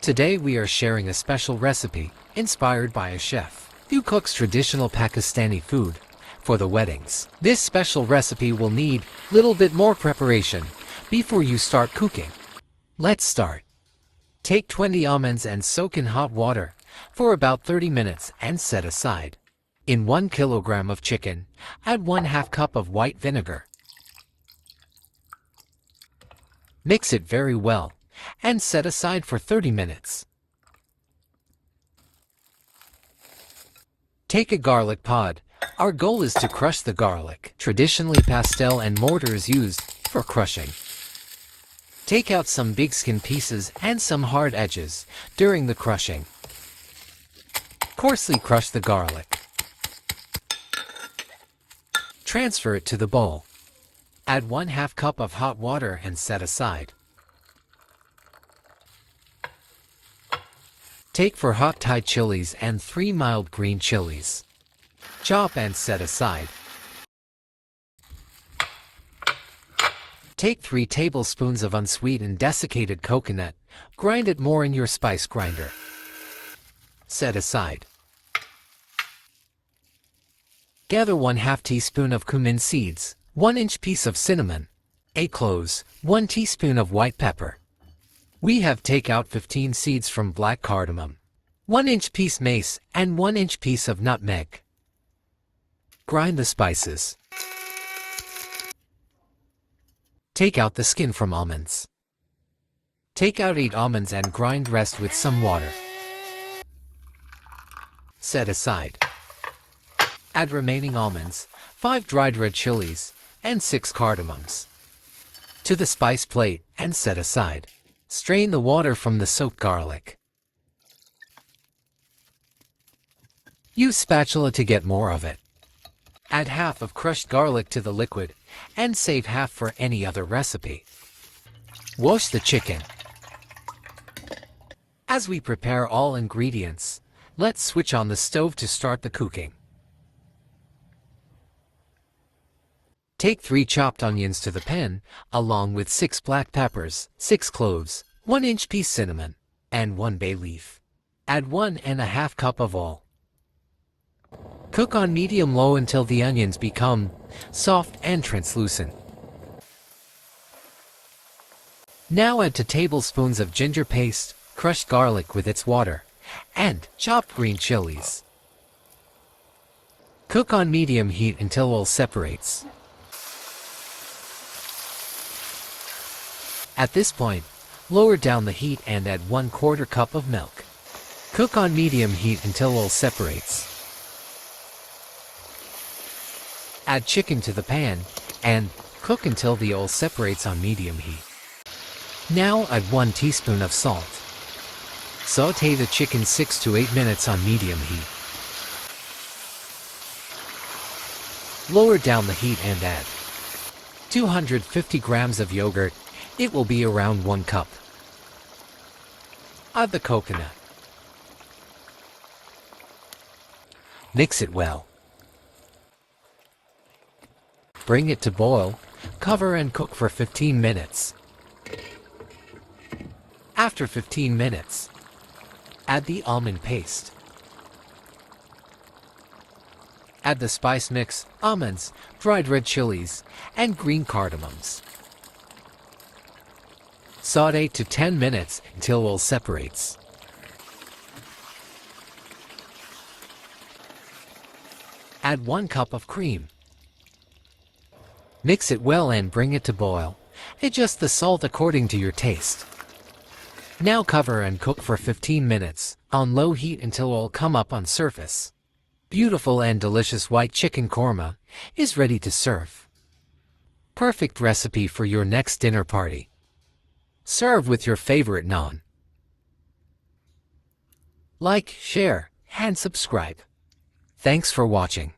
Today we are sharing a special recipe inspired by a chef who cooks traditional Pakistani food for the weddings. This special recipe will need little bit more preparation before you start cooking. Let's start. Take 20 almonds and soak in hot water for about 30 minutes and set aside. In 1 kilogram of chicken, add 1/2 cup of white vinegar. Mix it very well and set aside for 30 minutes. Take a garlic pod. Our goal is to crush the garlic. Traditionally, pestle and mortar is used for crushing. Take out some big skin pieces and some hard edges during the crushing. Coarsely crush the garlic. Transfer it to the bowl. Add 1/2 cup of hot water and set aside. Take 4 hot Thai chilies and 3 mild green chilies. Chop and set aside. Take 3 tablespoons of unsweetened desiccated coconut. Grind it more in your spice grinder. Set aside. Gather 1/2 teaspoon of cumin seeds, 1-inch piece of cinnamon, 8 cloves, 1 teaspoon of white pepper. We have take out 15 seeds from black cardamom, 1-inch piece mace, and 1-inch piece of nutmeg. Grind the spices. Take out the skin from almonds. Take out 8 almonds and grind rest with some water. Set aside. Add remaining almonds, 5 dried red chilies, and 6 cardamoms to the spice plate and set aside. Strain the water from the soaked garlic. Use spatula to get more of it. Add half of crushed garlic to the liquid and save half for any other recipe. Wash the chicken. As we prepare all ingredients, let's switch on the stove to start the cooking. Take 3 chopped onions to the pan, along with 6 black peppers, 6 cloves, 1-inch piece cinnamon, and 1 bay leaf. Add 1½ cup of oil. Cook on medium-low until the onions become soft and translucent. Now add 2 tablespoons of ginger paste, crushed garlic with its water, and chopped green chilies. Cook on medium heat until oil separates. At this point, lower down the heat and add 1/4 cup of milk. Cook on medium heat until oil separates. Add chicken to the pan and cook until the oil separates on medium heat. Now add 1 teaspoon of salt. Sauté the chicken 6 to 8 minutes on medium heat. Lower down the heat and add 250 grams of yogurt. It will be around 1 cup. Add the coconut. Mix it well. Bring it to boil, cover and cook for 15 minutes. After 15 minutes, add the almond paste. Add the spice mix, almonds, dried red chilies, and green cardamoms. Sauté to 10 minutes until oil separates. Add 1 cup of cream. Mix it well and bring it to boil. Adjust the salt according to your taste. Now cover and cook for 15 minutes on low heat until oil come up on surface. Beautiful and delicious white chicken korma is ready to serve. Perfect recipe for your next dinner party. Serve with your favorite naan. Like, share, and subscribe. Thanks for watching.